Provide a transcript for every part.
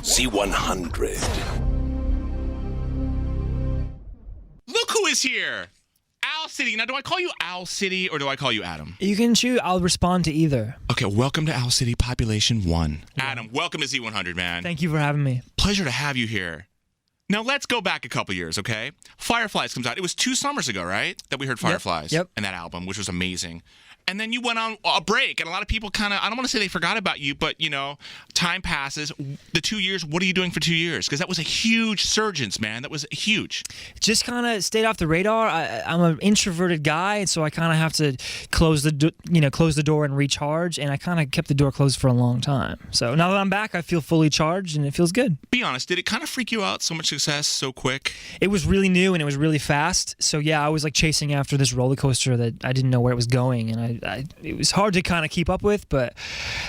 Z100. Look who is here. Owl City. Now, do I call you Owl City or do I call you Adam? You can choose. I'll respond to either. Okay, welcome to Owl City, population 1. Adam, welcome to Z100, man. Thank you for having me. Pleasure to have you here. Now, let's go back a couple years, okay? Fireflies comes out. It was 2 summers ago, right, that we heard Fireflies Yep. and that album, which was amazing. And then you went on a break, and a lot of people kind of, I don't want to say they forgot about you, but, you know, time passes. The 2 years, what are you doing for 2 years? Because that was a huge surgence, man. That was huge. Just kind of stayed off the radar. I'm an introverted guy, and so I kind of have to close the door and recharge. And I kind of kept the door closed for a long time. So now that I'm back, I feel fully charged, and it feels good. Be honest, did it kind of freak you out, so much success so quick? It was really new and it was really fast. So yeah, I was like chasing after this roller coaster that I didn't know where it was going, and it was hard to kind of keep up with, but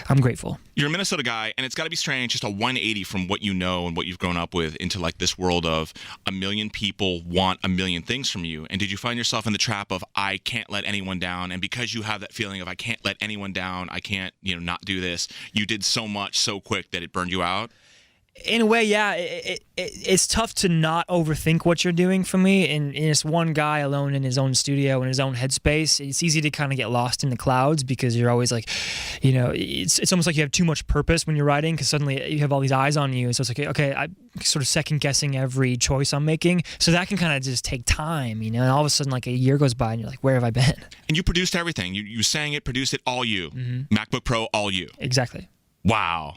I'm grateful. You're a Minnesota guy, and it's got to be strange, just a 180 from what you know and what you've grown up with into like this world of a million people want a million things from you. And did you find yourself in the trap of I can't let anyone down? And because you have that feeling of I can't let anyone down, I can't, not do this, you did so much so quick that it burned you out? In a way, yeah. It's tough to not overthink what you're doing for me. And it's one guy alone in his own studio, in his own headspace. It's easy to kind of get lost in the clouds because you're always like, it's almost like you have too much purpose when you're writing because suddenly you have all these eyes on you. And so it's like, okay, I'm sort of second guessing every choice I'm making. So that can kind of just take time, and all of a sudden like a year goes by and you're like, where have I been? And you produced everything. You sang it, produced it, all you. Mm-hmm. MacBook Pro, all you. Exactly. Wow.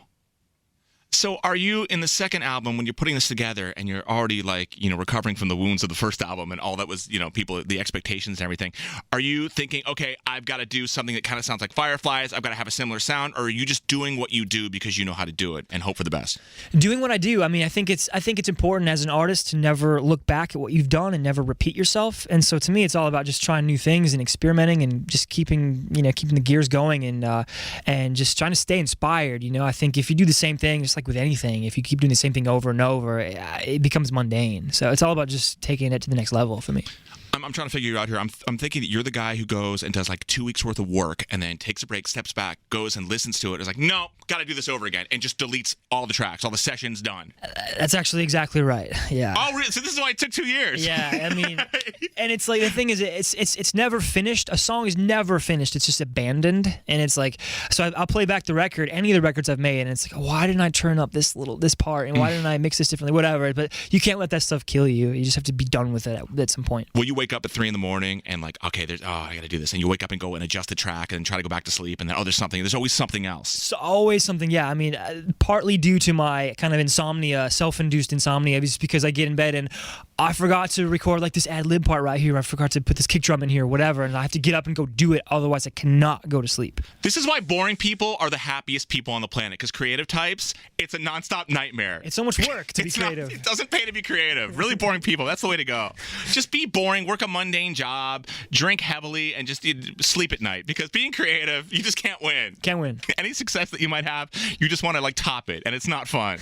So are you in the second album when you're putting this together and you're already like, recovering from the wounds of the first album and all that was, people, the expectations and everything. Are you thinking, okay, I've got to do something that kind of sounds like Fireflies. I've got to have a similar sound. Or are you just doing what you do because you know how to do it and hope for the best? Doing what I do. I mean, I think it's important as an artist to never look back at what you've done and never repeat yourself. And so to me, it's all about just trying new things and experimenting and just keeping the gears going and just trying to stay inspired. I think if you do the same thing, just like with anything, if you keep doing the same thing over and over, it becomes mundane. So it's all about just taking it to the next level for me. I'm trying to figure you out here. I'm thinking that you're the guy who goes and does like 2 weeks worth of work and then takes a break, steps back, goes and listens to it. It's like, no, got to do this over again, and just deletes all the tracks, all the sessions, done. That's actually exactly right. Yeah. Oh, really? So this is why it took 2 years. Yeah, I mean, and it's like the thing is, it's never finished. A song is never finished. It's just abandoned, and it's like, so I'll play back the record, any of the records I've made, and it's like, why didn't I turn up this part, and why didn't I mix this differently? Whatever. But you can't let that stuff kill you. You just have to be done with it at some point. Will you wake up at 3 a.m. and like, okay, I got to do this, and you wake up and go and adjust the track and try to go back to sleep, and then there's always something else. So always something, yeah. I mean, partly due to my kind of insomnia, self-induced insomnia, just because I get in bed and I forgot to record like this ad-lib part right here. I forgot to put this kick drum in here, whatever, and I have to get up and go do it. Otherwise, I cannot go to sleep. This is why boring people are the happiest people on the planet, because creative types, it's a nonstop nightmare. It's so much work to be creative. It doesn't pay to be creative. Really boring people, that's the way to go. Just be boring, work a mundane job, drink heavily, and just sleep at night, because being creative, you just can't win. Can't win. Any success that you might have, you just want to like top it, and it's not fun.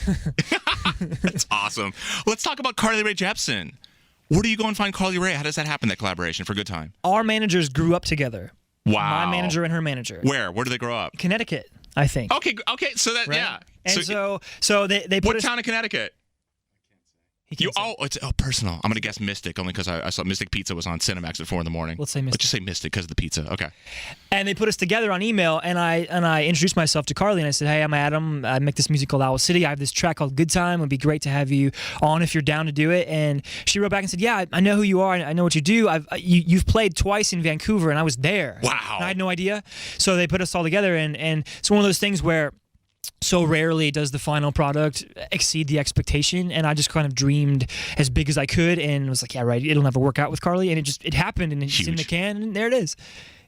That's awesome. Let's talk about Carly Rae Jepsen. Where do you go and find Carly Rae? How does that happen, that collaboration, for Good Time? Our managers grew up together. Wow. My manager and her manager. Where do they grow up? Connecticut, I think. Okay, so that, right? Yeah. And so they put what us... town in Connecticut? It's personal. I'm gonna guess Mystic, only because I saw Mystic Pizza was on Cinemax at 4 a.m. Let's say Mystic. Let's just say Mystic because of the pizza. Okay. And they put us together on email, and I introduced myself to Carly, and I said, hey, I'm Adam. I make this music called Owl City. I have this track called Good Time. It would be great to have you on if you're down to do it. And she wrote back and said, yeah, I know who you are. I know what you do. You've played twice in Vancouver, and I was there. Wow. And I had no idea. So they put us all together, and it's one of those things where so rarely does the final product exceed the expectation, and I just kind of dreamed as big as I could and was like, yeah, right, it'll never work out with Carly, and it happened, and it's in the can, and there it is.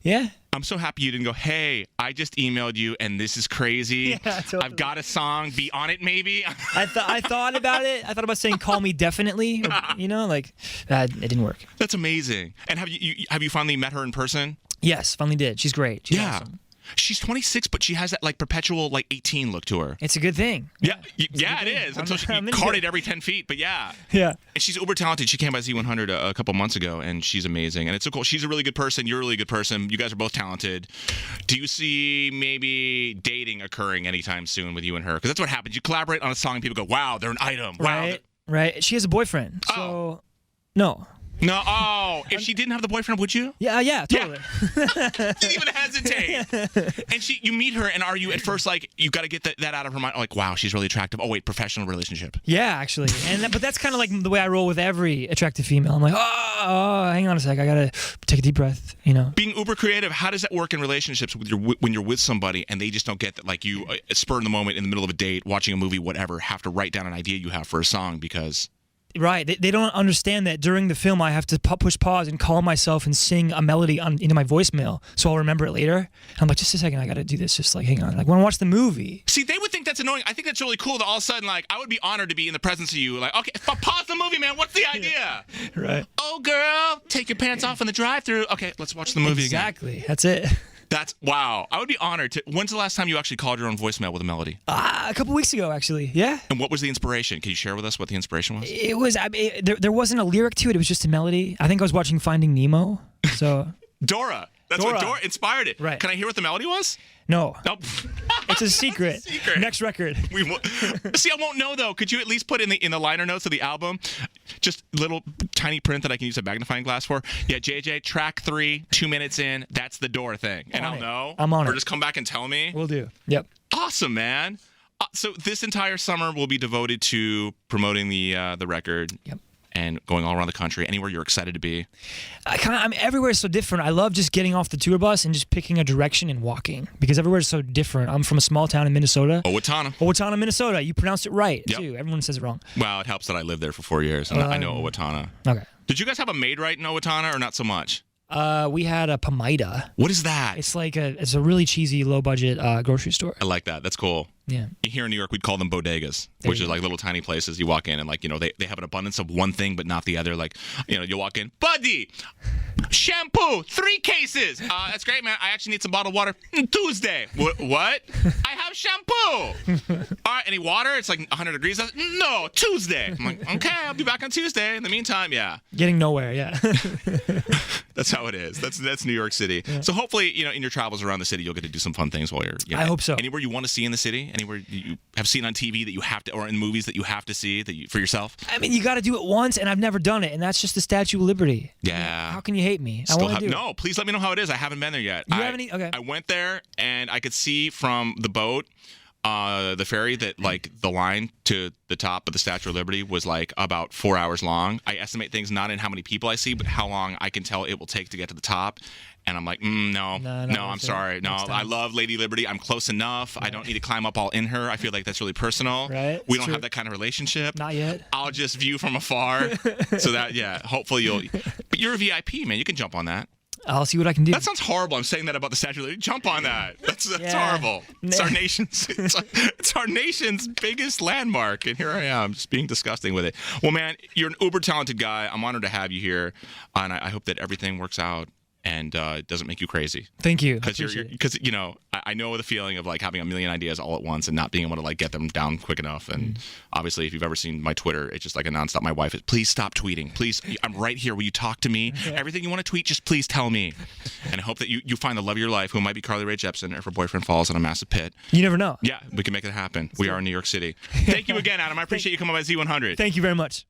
Yeah. I'm so happy you didn't go, hey, I just emailed you and this is crazy. Yeah, totally. I've got a song, be on it maybe. I thought about it. I thought about saying call me definitely, it didn't work. That's amazing. And have you finally met her in person? Yes, finally did. She's great. She's awesome. She's 26, but she has that like perpetual like 18 look to her. It's a good thing. Yeah, it is. Until she carted every 10 feet, but yeah. Yeah. And she's uber talented. She came by Z100 a couple months ago, and she's amazing. And it's so cool. She's a really good person. You're a really good person. You guys are both talented. Do you see maybe dating occurring anytime soon with you and her? Because that's what happens. You collaborate on a song, and people go, "Wow, they're an item." Wow. Right. She has a boyfriend. So, no. No. Oh, if she didn't have the boyfriend, would you? Yeah, totally. Didn't even hesitate. And you meet her, and are you at first like you got to get that out of her mind? Like, wow, she's really attractive. Oh wait, professional relationship. Yeah, actually, but that's kind of like the way I roll with every attractive female. I'm like, oh, hang on a sec, I gotta take a deep breath. Being uber creative, how does that work in relationships when you're with somebody and they just don't get that? Like you, spur in the moment in the middle of a date, watching a movie, whatever, have to write down an idea you have for a song because. Right. They don't understand that during the film I have to push pause and call myself and sing a melody into my voicemail so I'll remember it later. I'm like, just a second, I got to do this. Just like, hang on. Like, when I watch the movie. See, they would think that's annoying. I think that's really cool that all of a sudden, like, I would be honored to be in the presence of you. Like, okay, pause the movie, man. What's the idea? Right. Oh, girl, take your pants off in the drive-thru. Okay, let's watch the movie again. Exactly. That's it. That's wow. I would be honored to. When's the last time you actually called your own voicemail with a melody? A couple weeks ago, actually. Yeah. And what was the inspiration? Can you share with us what the inspiration was? It was. There wasn't a lyric to it. It was just a melody. I think I was watching Finding Nemo. So. Dora. That's what Dora inspired it. Right. Can I hear what the melody was? No. Nope. It's a secret. Next record. See, I won't know though. Could you at least put in the liner notes of the album, just little tiny print that I can use a magnifying glass for? Yeah, JJ, track 3, 2 minutes in. That's the door thing, and I'll know. I'm on it. Or just come back and tell me. We'll do. Yep. Awesome, man. So this entire summer will be devoted to promoting the record. Yep. And going all around the country, anywhere you're excited to be. I'm everywhere so different. I love just getting off the tour bus and just picking a direction and walking because everywhere's so different. I'm from a small town in Minnesota. Owatonna, Minnesota. You pronounced it right, too. Everyone says it wrong. Well, it helps that I lived there for 4 years, and I know Owatonna. Okay. Did you guys have a maid right in Owatonna, or not so much? We had a Pomaida. What is that? It's like it's a really cheesy, low budget grocery store. I like that. That's cool. Yeah. Here in New York, we'd call them bodegas, which is like little tiny places you walk in and like, they have an abundance of one thing but not the other. Like, you walk in, Buddy, shampoo, 3 cases. That's great, man. I actually need some bottled water. Tuesday. What? I have shampoo. All right, any water? It's like 100 degrees. No, Tuesday. I'm like, okay, I'll be back on Tuesday. In the meantime, yeah. Getting nowhere, yeah. That's how it is. That's New York City. Yeah. So hopefully, in your travels around the city, you'll get to do some fun things while you're. I hope so. Anywhere you want to see in the city? Anywhere you have seen on TV that you have to, or in movies that you have to see for yourself? I mean, you got to do it once, and I've never done it, and that's just the Statue of Liberty. Yeah. How can you hate me? I want to do it. No, please let me know how it is. I haven't been there yet. You haven't? Okay. I went there, and I could see from the boat, the ferry, that like the line to the top of the Statue of Liberty was like about 4 hours long. I estimate things not in how many people I see, but how long I can tell it will take to get to the top. And I'm like, no, I'm sorry. No, I love Lady Liberty. I'm close enough. Right. I don't need to climb up all in her. I feel like that's really personal. Right. We don't have that kind of relationship. Not yet. I'll just view from afar. So that, hopefully but you're a VIP, man. You can jump on that. I'll see what I can do. That sounds horrible. I'm saying that about the Statue of Liberty. Jump on that. That's horrible. It's our nation's. It's our nation's biggest landmark, and here I am, just being disgusting with it. Well, man, you're an uber talented guy. I'm honored to have you here, and I hope that everything works out and it doesn't make you crazy. Thank you. Because I know the feeling of like having a million ideas all at once and not being able to like get them down quick enough. And obviously, if you've ever seen my Twitter, it's just like a nonstop. My wife is, please stop tweeting. Please, I'm right here. Will you talk to me? Everything you want to tweet, just please tell me. And I hope that you find the love of your life, who might be Carly Rae Jepsen, if her boyfriend falls in a massive pit. You never know. Yeah, we can make it happen. We are in New York City. Thank you again, Adam. I appreciate you coming by Z100. Thank you very much.